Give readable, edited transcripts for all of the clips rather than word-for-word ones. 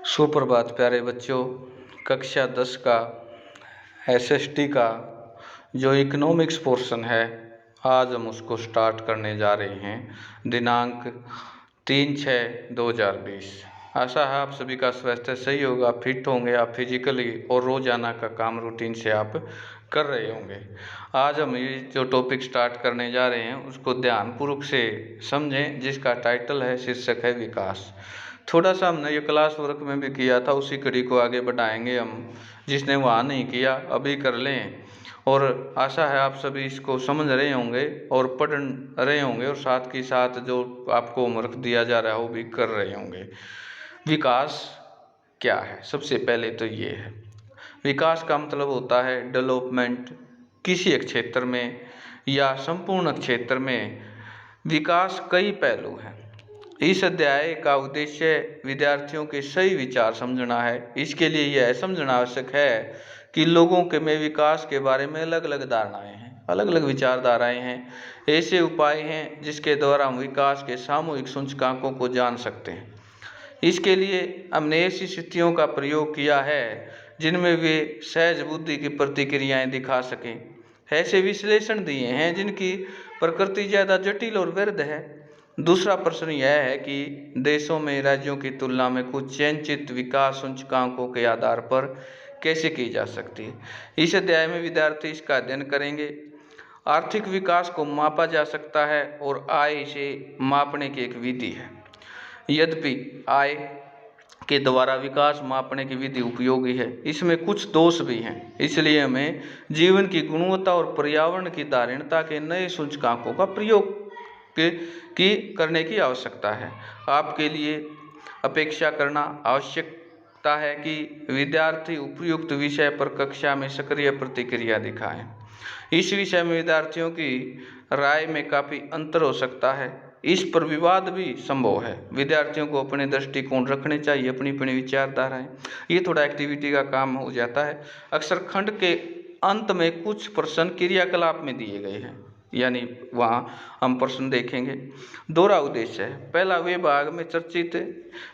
सुप्रभात प्यारे बच्चों। कक्षा 10 का एसएसटी का जो इकोनॉमिक्स पोर्शन है, आज हम उसको स्टार्ट करने जा रहे हैं। दिनांक 3/6/2020। आशा है आप सभी का स्वास्थ्य सही होगा, फिट होंगे आप फिजिकली और रोजाना का काम रूटीन से आप कर रहे होंगे। आज हम ये जो टॉपिक स्टार्ट करने जा रहे हैं उसको ध्यानपूर्वक से समझें, जिसका टाइटल है, शीर्षक है विकास। थोड़ा सा हमने ये क्लास वर्क में भी किया था, उसी कड़ी को आगे बढ़ाएंगे हम। जिसने वहाँ नहीं किया अभी कर लें। और आशा है आप सभी इसको समझ रहे होंगे और पढ़ रहे होंगे, और साथ के साथ जो आपको होमवर्क दिया जा रहा है वो भी कर रहे होंगे। विकास क्या है? सबसे पहले तो ये है, विकास का मतलब होता है डेवलपमेंट। किसी एक क्षेत्र में या संपूर्ण क्षेत्र में विकास कई पहलू हैं। इस अध्याय का उद्देश्य विद्यार्थियों के सही विचार समझना है। इसके लिए यह समझना आवश्यक है कि लोगों के में विकास के बारे में अलग अलग धारणाएं हैं, अलग अलग विचारधाराएं हैं। ऐसे उपाय हैं जिसके द्वारा हम विकास के सामूहिक सूचकांकों को जान सकते हैं। इसके लिए हमने ऐसी स्थितियों का प्रयोग किया है जिनमें वे सहज बुद्धि की प्रतिक्रियाएं दिखा सकें। ऐसे विश्लेषण दिए हैं जिनकी प्रकृति ज़्यादा जटिल और वृहद है। दूसरा प्रश्न यह है कि देशों में राज्यों की तुलना में कुछ चयनित विकास सूचकांकों के आधार पर कैसे की जा सकती है। इस अध्याय में विद्यार्थी इसका अध्ययन करेंगे। आर्थिक विकास को मापा जा सकता है और आय इसे मापने की एक विधि है। यद्यपि आय के द्वारा विकास मापने की विधि उपयोगी है, इसमें कुछ दोष भी हैं। इसलिए हमें जीवन की गुणवत्ता और पर्यावरण की धारणता के नए सूचकांकों का प्रयोग करने की आवश्यकता है। आपके लिए अपेक्षा करना आवश्यकता है कि विद्यार्थी उपयुक्त विषय पर कक्षा में सक्रिय प्रतिक्रिया दिखाएं। इस विषय में विद्यार्थियों की राय में काफ़ी अंतर हो सकता है, इस पर विवाद भी संभव है। विद्यार्थियों को अपने दृष्टिकोण रखने चाहिए, अपनी अपनी विचारधाराएं। ये थोड़ा एक्टिविटी का काम हो जाता है। अक्सर खंड के अंत में कुछ प्रश्न क्रियाकलाप में दिए गए हैं, यानी वहाँ हम प्रश्न देखेंगे। दोहरा उद्देश्य है, पहला वे भाग में चर्चित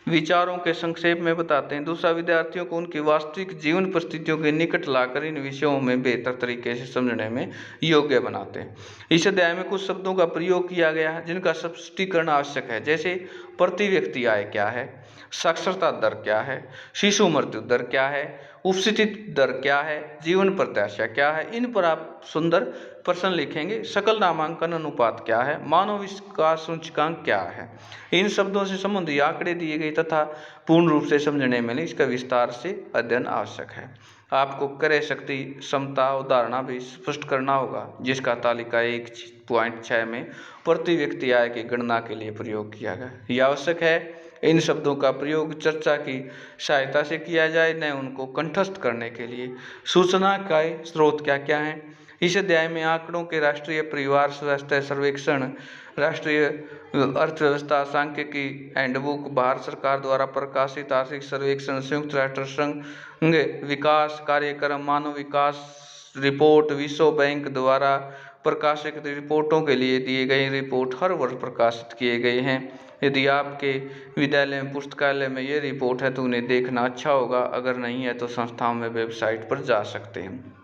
विचारों के संक्षेप में बताते हैं। दूसरा विद्यार्थियों को उनकी वास्तविक जीवन परिस्थितियों के निकट लाकर इन विषयों में बेहतर तरीके से समझने में योग्य बनाते हैं। इस अध्याय में कुछ शब्दों का प्रयोग किया गया है जिनका स्पष्टीकरण आवश्यक है, जैसे प्रति व्यक्ति आय क्या है, साक्षरता दर क्या है, शिशु मृत्यु दर क्या है, उपस्थिति दर क्या है, जीवन प्रत्याशा क्या है। इन पर आप सुंदर प्रश्न लिखेंगे। सकल नामांकन अनुपात क्या है, मानव विकास सूचकांक क्या है। इन शब्दों से संबंधित आंकड़े दिए गए तथा पूर्ण रूप से समझने में इसका विस्तार से अध्ययन आवश्यक है। आपको क्रय शक्ति क्षमता अवधारणा भी स्पष्ट करना होगा, जिसका तालिका 1.6 में प्रति व्यक्ति आय की गणना के लिए प्रयोग किया गया। यह आवश्यक है इन शब्दों का प्रयोग चर्चा की सहायता से किया जाए, न उनको कंठस्थ करने के लिए। सूचना का स्रोत क्या क्या है? इस अध्याय में आंकड़ों के राष्ट्रीय परिवार स्वास्थ्य सर्वेक्षण, राष्ट्रीय अर्थव्यवस्था सांख्यिकी हैंडबुक, भारत सरकार द्वारा प्रकाशित आर्थिक सर्वेक्षण, संयुक्त राष्ट्र संघ विकास कार्यक्रम, मानव विकास रिपोर्ट, विश्व बैंक द्वारा प्रकाशित रिपोर्टों के लिए दिए गए रिपोर्ट हर वर्ष प्रकाशित किए गए हैं। यदि आपके विद्यालय में पुस्तकालय में ये रिपोर्ट है तो उन्हें देखना अच्छा होगा, अगर नहीं है तो संस्थाओं में वेबसाइट पर जा सकते हैं।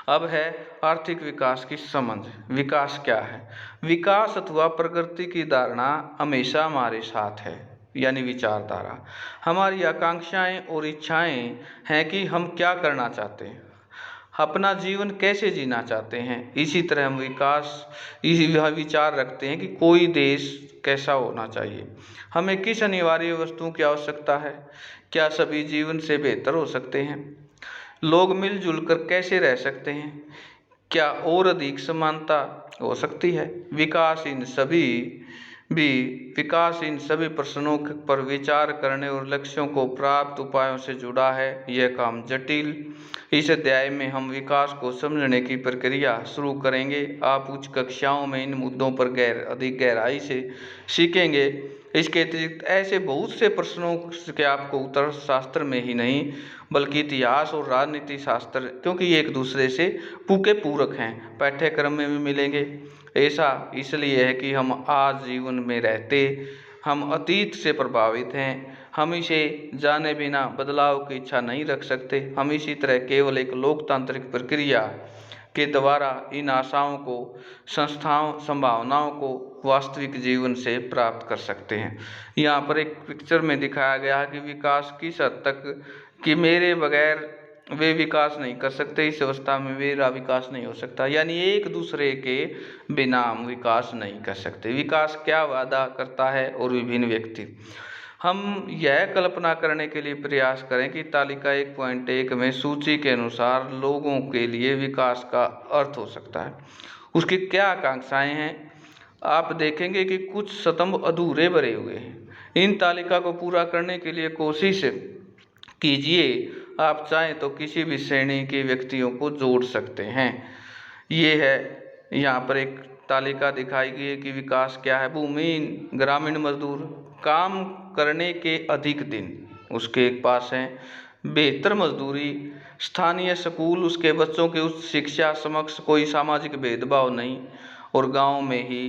अब है आर्थिक विकास की समझ। विकास क्या है? विकास अथवा प्रगति की धारणा हमेशा हमारे साथ है, यानी विचारधारा। हमारी आकांक्षाएं और इच्छाएं हैं कि हम क्या करना चाहते हैं, अपना जीवन कैसे जीना चाहते हैं। इसी तरह हम यह विचार रखते हैं कि कोई देश कैसा होना चाहिए, हमें किस अनिवार्य वस्तुओं की आवश्यकता है, क्या सभी जीवन से बेहतर हो सकते हैं, लोग मिलजुल कर कैसे रह सकते हैं, क्या और अधिक समानता हो सकती है। विकास इन सभी प्रश्नों पर विचार करने और लक्ष्यों को प्राप्त उपायों से जुड़ा है। यह काम जटिल। इस अध्याय में हम विकास को समझने की प्रक्रिया शुरू करेंगे। आप उच्च कक्षाओं में इन मुद्दों पर अधिक गहराई से सीखेंगे। इसके अतिरिक्त ऐसे बहुत से प्रश्नों के आपको उत्तर शास्त्र में ही नहीं बल्कि इतिहास और राजनीति शास्त्र, क्योंकि ये एक दूसरे से पूरक हैं, पाठ्यक्रम में भी मिलेंगे। ऐसा इसलिए है कि हम आज जीवन में रहते हम अतीत से प्रभावित हैं। हम इसे जाने बिना बदलाव की इच्छा नहीं रख सकते। हम इसी तरह केवल एक लोकतांत्रिक प्रक्रिया के द्वारा इन आशाओं को, संस्थाओं, संभावनाओं को वास्तविक जीवन से प्राप्त कर सकते हैं। यहाँ पर एक पिक्चर में दिखाया गया है कि विकास किस हद तक कि मेरे बगैर वे विकास नहीं कर सकते, इस अवस्था में मेरा विकास नहीं हो सकता, यानी एक दूसरे के बिना हम विकास नहीं कर सकते। विकास क्या वादा करता है और विभिन्न व्यक्ति, हम यह कल्पना करने के लिए प्रयास करें कि तालिका 1.1 में सूची के अनुसार लोगों के लिए विकास का अर्थ हो सकता है, उसकी क्या आकांक्षाएं हैं। आप देखेंगे कि कुछ स्तंभ अधूरे भरे हुए हैं। इन तालिका को पूरा करने के लिए कोशिश कीजिए। आप चाहें तो किसी भी श्रेणी के व्यक्तियों को जोड़ सकते हैं। ये है, यहाँ पर एक तालिका दिखाई गई है कि विकास क्या है। भूमिहीन ग्रामीण मजदूर, काम करने के अधिक दिन उसके पास हैं, बेहतर मजदूरी, स्थानीय स्कूल, उसके बच्चों की उच्च शिक्षा, समक्ष कोई सामाजिक भेदभाव नहीं, और गांव में ही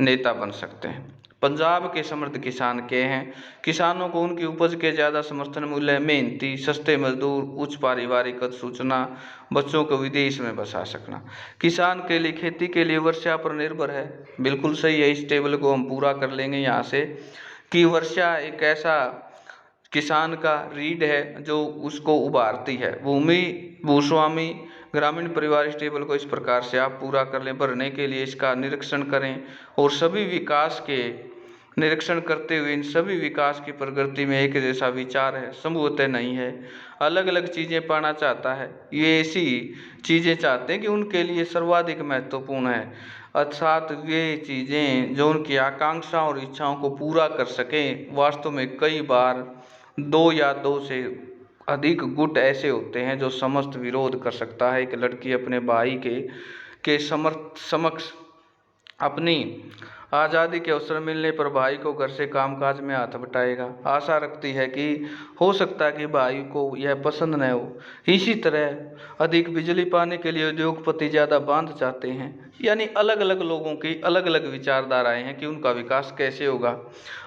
नेता बन सकते हैं। पंजाब के समृद्ध किसान के हैं, किसानों को उनकी उपज के ज़्यादा समर्थन मूल्य, मेहनती, सस्ते मजदूर, उच्च पारिवारिक सूचना, बच्चों को विदेश में बसा सकना। किसान के लिए, खेती के लिए वर्षा पर निर्भर है। बिल्कुल सही है। इस टेबल को हम पूरा कर लेंगे यहाँ से कि वर्षा एक ऐसा किसान का रीढ़ है जो उसको उभारती है। भूमि भूस्वामी ग्रामीण परिवार, इस टेबल को इस प्रकार से आप पूरा कर लें। भरने के लिए इसका निरीक्षण करें और सभी विकास के निरीक्षण करते हुए इन सभी विकास की प्रगति में एक जैसा विचार है, संभवतः नहीं है, अलग अलग चीज़ें पाना चाहता है। ये ऐसी चीज़ें चाहते हैं कि उनके लिए सर्वाधिक महत्वपूर्ण है, अर्थात वे चीज़ें जो उनकी आकांक्षाओं और इच्छाओं को पूरा कर सकें। वास्तव में कई बार दो या दो से अधिक गुट ऐसे होते हैं जो समस्त विरोध कर सकता है। एक लड़की अपने भाई के समक्ष अपनी आज़ादी के अवसर मिलने पर भाई को घर से कामकाज में हाथ बटाएगा। आशा रखती है कि हो सकता है कि भाई को यह पसंद न हो। इसी तरह अधिक बिजली पाने के लिए उद्योगपति ज़्यादा बांध चाहते हैं। यानी अलग अलग लोगों की अलग अलग विचारधाराएं हैं कि उनका विकास कैसे होगा।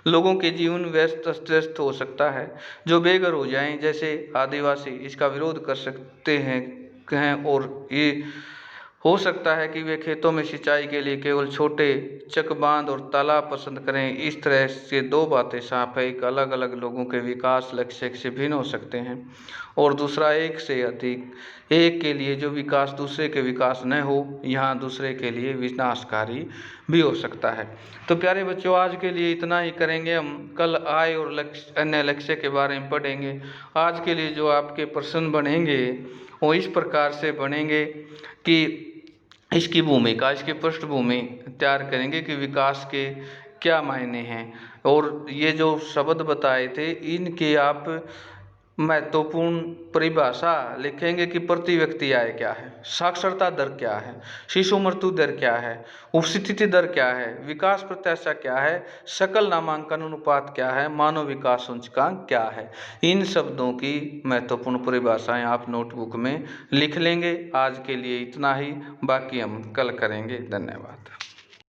लोगों के जीवन व्यस्त हो सकता है। जो बेघर हो जाएं जैसे आदिवासी, इसका विरोध कर सकते हैं और ये हो सकता है कि वे खेतों में सिंचाई के लिए केवल छोटे चकबांध और तालाब पसंद करें। इस तरह से दो बातें साफ है, एक अलग अलग लोगों के विकास लक्ष्य से भिन्न हो सकते हैं, और दूसरा एक से अधिक, एक के लिए जो विकास दूसरे के विकास न हो, यहाँ दूसरे के लिए विनाशकारी भी हो सकता है। तो प्यारे बच्चों, आज के लिए इतना ही करेंगे। हम कल आय और अन्य लक्ष्य के बारे में पढ़ेंगे। आज के लिए जो आपके प्रश्न बनेंगे वो इस प्रकार से बनेंगे कि इसकी भूमिका, इसकी पृष्ठभूमि तैयार करेंगे कि विकास के क्या मायने हैं, और ये जो शब्द बताए थे इनके आप महत्वपूर्ण परिभाषा लिखेंगे कि प्रति व्यक्ति आय क्या है, साक्षरता दर क्या है, शिशु मृत्यु दर क्या है, उपस्थिति दर क्या है, विकास प्रत्याशा क्या है, सकल नामांकन अनुपात क्या है, मानव विकास सूचकांक क्या है। इन शब्दों की महत्वपूर्ण परिभाषाएं आप नोटबुक में लिख लेंगे। आज के लिए इतना ही, बाकी हम कल करेंगे। धन्यवाद।